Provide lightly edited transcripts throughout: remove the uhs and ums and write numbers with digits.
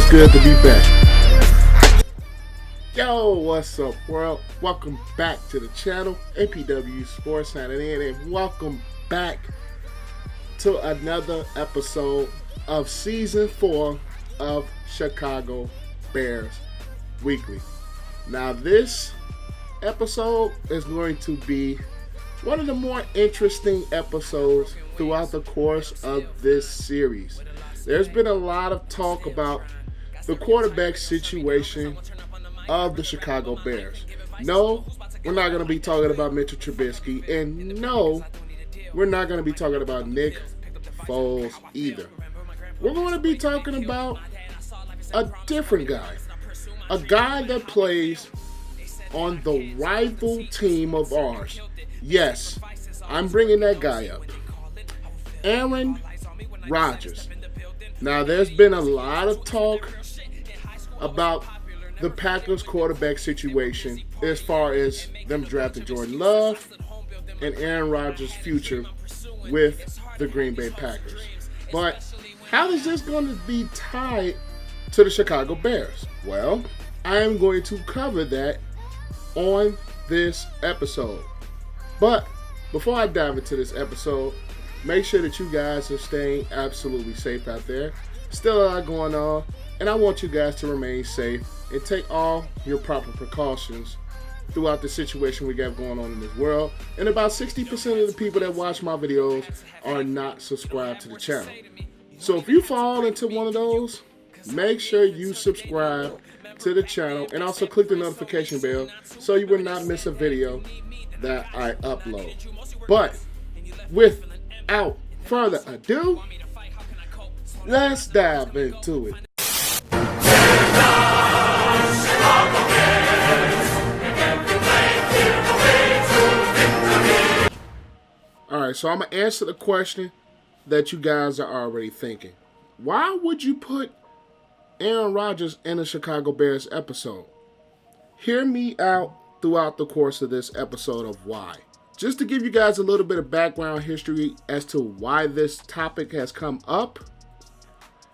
feels good to be back. Yo, what's up, world? Welcome back to the channel. Ep.4 signing in, and welcome back to another episode of Season 4 of Chicago Bears Weekly. Now, this episode is going to be one of the more interesting episodes throughout the course of this series. There's been a lot of talk about the quarterback situation of the Chicago Bears. No, we're not going to be talking about Mitchell Trubisky, and no, we're not going to be talking about Nick Foles either. We're going to be talking about a different guy, a guy that plays on the rival team of ours. Yes, I'm bringing that guy up. Aaron Rodgers. Now, there's been a lot of talk about the Packers quarterback situation as far as them drafting Jordan Love and Aaron Rodgers' future with the Green Bay Packers. But how is this going to be tied to the Chicago Bears? Well, I am going to cover that on this episode. But before I dive into this episode, make sure that you guys are staying absolutely safe out there. Still a lot going on, and I want you guys to remain safe and take all your proper precautions throughout the situation we got going on in this world. And about 60% of the people that watch my videos are not subscribed to the channel. So if you fall into one of those, make sure you subscribe to the channel and also click the notification bell so you will not miss a video that I upload. But without further ado, let's dive into it. Alright, so I'm going to answer the question that you guys are already thinking. Why would you put Aaron Rodgers in a Chicago Bears episode? Hear me out throughout the course of this episode of why. Just to give you guys a little bit of background history as to why this topic has come up.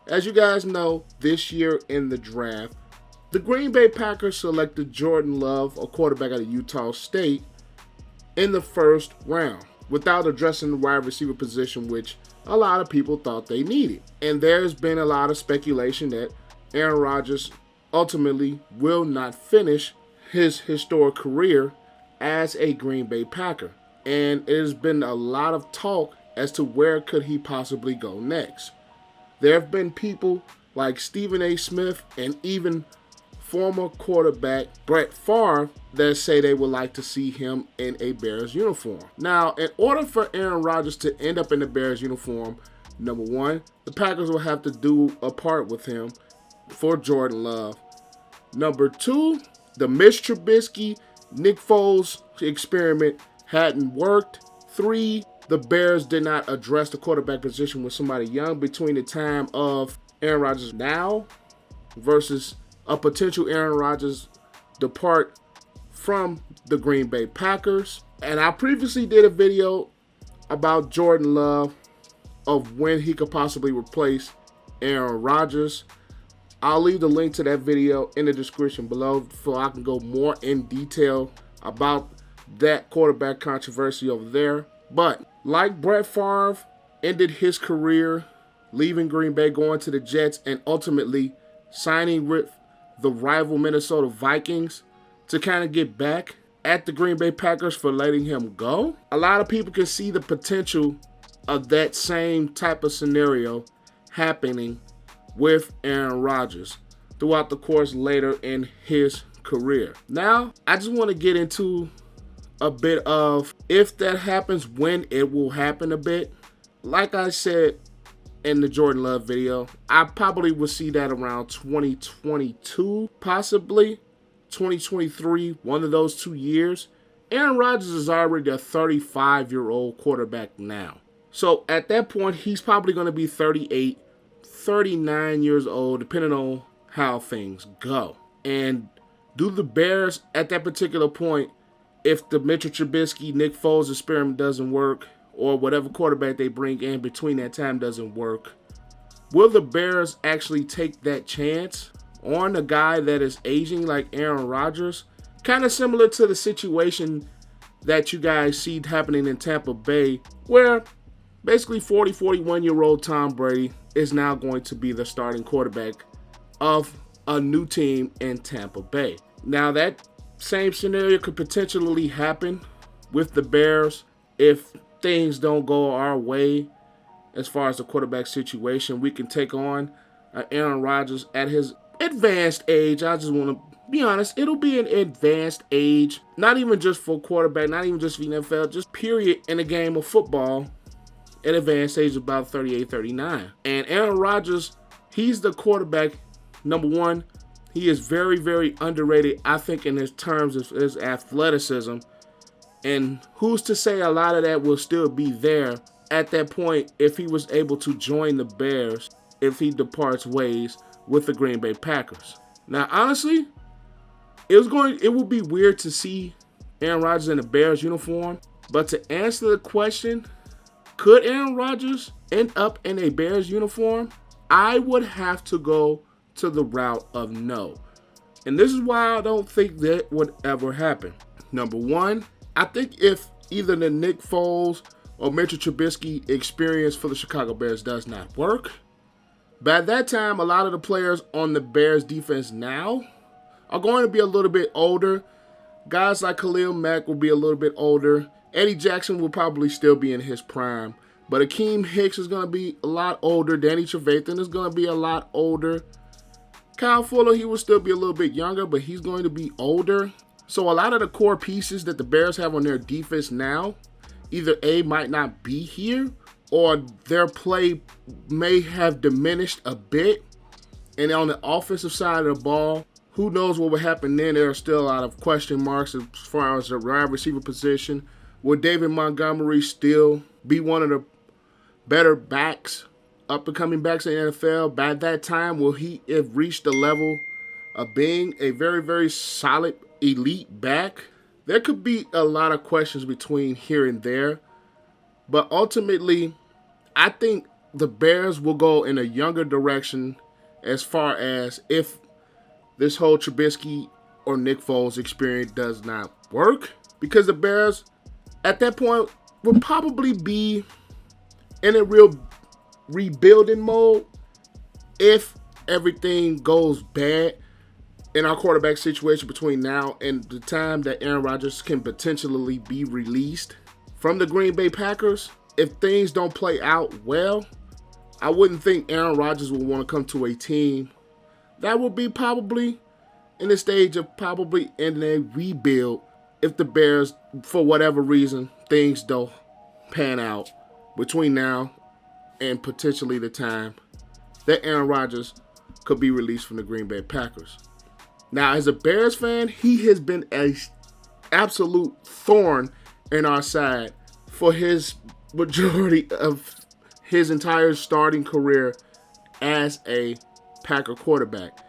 As you guys know, this year in the draft, the Green Bay Packers selected Jordan Love, a quarterback out of Utah State, in the first round, without addressing the wide receiver position, which a lot of people thought they needed. And there's been a lot of speculation that Aaron Rodgers ultimately will not finish his historic career as a Green Bay Packer. And there's been a lot of talk as to where could he possibly go next. There have been people like Stephen A. Smith and even former quarterback Brett Favre that say they would like to see him in a Bears uniform. Now, in order for Aaron Rodgers to end up in the Bears uniform, number one, the Packers will have to do a part with him for Jordan Love. Number two, the Mitch Trubisky, Nick Foles experiment hadn't worked. Three, the Bears did not address the quarterback position with somebody young between the time of Aaron Rodgers now versus a potential Aaron Rodgers depart from the Green Bay Packers. And I previously did a video about Jordan Love of when he could possibly replace Aaron Rodgers. I'll leave the link to that video in the description below so I can go more in detail about that quarterback controversy over there. But like Brett Favre ended his career leaving Green Bay, going to the Jets, and ultimately signing with the rival Minnesota Vikings to kind of get back at the Green Bay Packers for letting him go, a lot of people can see the potential of that same type of scenario happening with Aaron Rodgers throughout the course later in his career. Now, I just want to get into a bit of if that happens, when it will happen a bit. Like I said in the Jordan Love video, I probably will see that around 2022, possibly 2023, one of those 2 years. Aaron Rodgers is already a 35-year-old quarterback now. So at that point, he's probably going to be 38, 39 years old, depending on how things go. And do the Bears at that particular point, if the Mitchell Trubisky, Nick Foles experiment doesn't work, or whatever quarterback they bring in between that time doesn't work, Will the Bears actually take that chance on a guy that is aging like Aaron Rodgers? Kind of similar to the situation that you guys see happening in Tampa Bay, where basically 41-year-old Tom Brady is now going to be the starting quarterback of a new team in Tampa Bay. Now, that same scenario could potentially happen with the Bears if things don't go our way as far as the quarterback situation. We can take on Aaron Rodgers at his advanced age. I just want to be honest, it'll be an advanced age, not even just for quarterback, not even just for NFL, just period in the game of football. At advanced age, about 38, 39. And Aaron Rodgers, he's the quarterback. Number one, he is very, very underrated, I think, in his terms of his athleticism. And who's to say a lot of that will still be there at that point if he was able to join the Bears, if he departs ways with the Green Bay Packers. Now, honestly, it would be weird to see Aaron Rodgers in a Bears uniform. But to answer the question, could Aaron Rodgers end up in a Bears uniform? I would have to go to the route of no. And this is why I don't think that would ever happen. Number one, I think if either the Nick Foles or Mitchell Trubisky experience for the Chicago Bears does not work, by that time, a lot of the players on the Bears defense now are going to be a little bit older. Guys like Khalil Mack will be a little bit older. Eddie Jackson will probably still be in his prime. But Akeem Hicks is going to be a lot older. Danny Trevathan is going to be a lot older. Kyle Fuller, he will still be a little bit younger, but he's going to be older. So a lot of the core pieces that the Bears have on their defense now, either A, might not be here, or their play may have diminished a bit. And on the offensive side of the ball, who knows what will happen then? There are still a lot of question marks as far as the wide receiver position. Will David Montgomery still be one of the better backs, up-and-coming backs in the NFL? By that time, will he have reached the level of being a very, very solid elite back? There could be a lot of questions between here and there. But ultimately, I think the Bears will go in a younger direction as far as if this whole Trubisky or Nick Foles experience does not work. Because the Bears, at that point, will probably be in a real rebuilding mode if everything goes bad in our quarterback situation between now and the time that Aaron Rodgers can potentially be released from the Green Bay Packers. If things don't play out well, I wouldn't think Aaron Rodgers will want to come to a team that will be probably in the stage of probably in a rebuild if the Bears, for whatever reason, things don't pan out between now and potentially the time that Aaron Rodgers could be released from the Green Bay Packers. Now, as a Bears fan, he has been an absolute thorn in our side for his majority of his entire starting career as a Packer quarterback.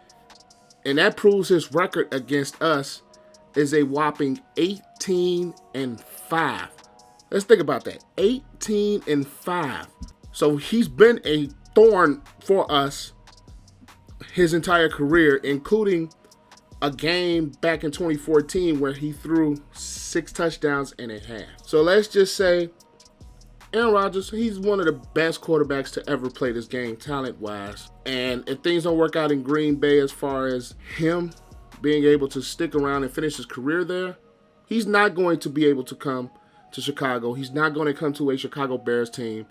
And that proves his record against us is a whopping 18-5. Let's think about that. 18-5. So he's been a thorn for us his entire career, including a game back in 2014 where he threw 6 touchdowns and a half. So let's just say Aaron Rodgers, he's one of the best quarterbacks to ever play this game, talent-wise. And if things don't work out in Green Bay as far as him being able to stick around and finish his career there, he's not going to be able to come to Chicago. He's not going to come to a Chicago Bears team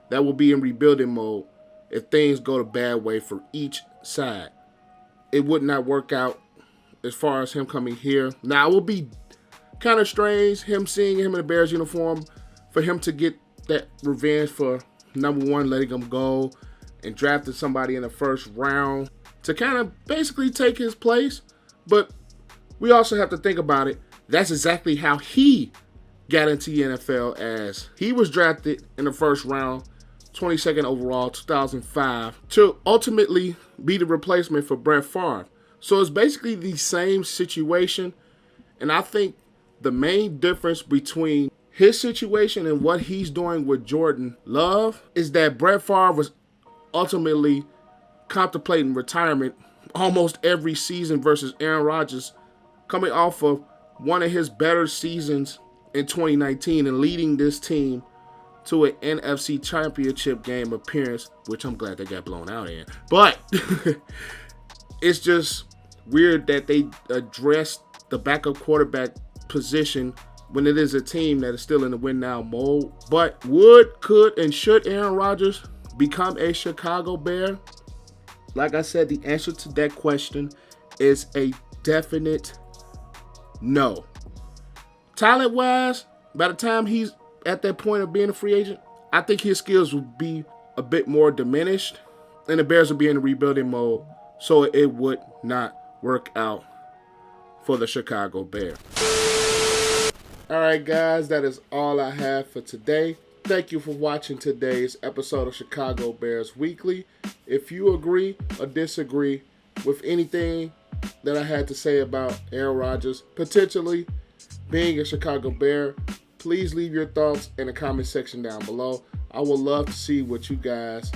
that will be in rebuilding mode if things go the bad way for each side. It would not work out as far as him coming here. Now, it will be kind of strange seeing him in a Bears uniform for him to get that revenge for, number one, letting him go and drafting somebody in the first round to kind of basically take his place. But we also have to think about it. That's exactly how he got into the NFL, as he was drafted in the first round, 22nd overall, 2005, to ultimately be the replacement for Brett Favre. So it's basically the same situation. And I think the main difference between his situation and what he's doing with Jordan Love is that Brett Favre was ultimately contemplating retirement almost every season versus Aaron Rodgers, coming off of one of his better seasons in 2019 and leading this team to an NFC Championship game appearance, which I'm glad they got blown out in. But it's just weird that they addressed the backup quarterback position when it is a team that is still in the win now mode. But would, could, and should Aaron Rodgers become a Chicago Bear? Like I said, the answer to that question is a definite no. Talent-wise, by the time he's at that point of being a free agent, I think his skills will be a bit more diminished, and the Bears will be in a rebuilding mode, so it would not work out for the Chicago Bears. All right, guys, that is all I have for today. Thank you for watching today's episode of Chicago Bears Weekly. If you agree or disagree with anything that I had to say about Aaron Rodgers potentially being a Chicago Bear, please leave your thoughts in the comment section down below. I would love to see what you guys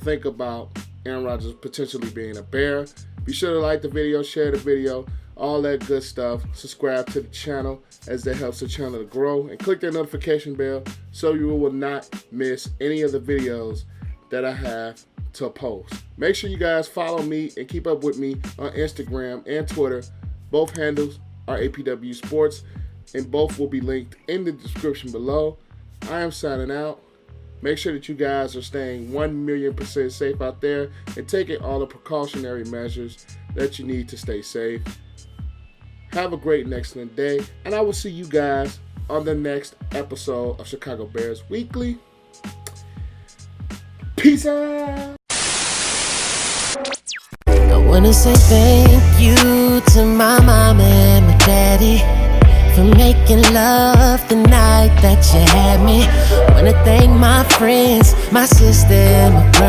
think about Aaron Rodgers potentially being a Bear. Be sure to like the video, share the video, all that good stuff. Subscribe to the channel as that helps the channel to grow. And click that notification bell so you will not miss any of the videos that I have to post. Make sure you guys follow me and keep up with me on Instagram and Twitter. Both handles are APW Sports, and both will be linked in the description below. I am signing out. Make sure that you guys are staying 1,000,000% safe out there and taking all the precautionary measures that you need to stay safe. Have a great and excellent day, and I will see you guys on the next episode of Chicago Bears Weekly. Peace out. I wanna say thank you to my mom and my daddy for making love the night that you had me. Wanna thank my friends, my sister, and my brother.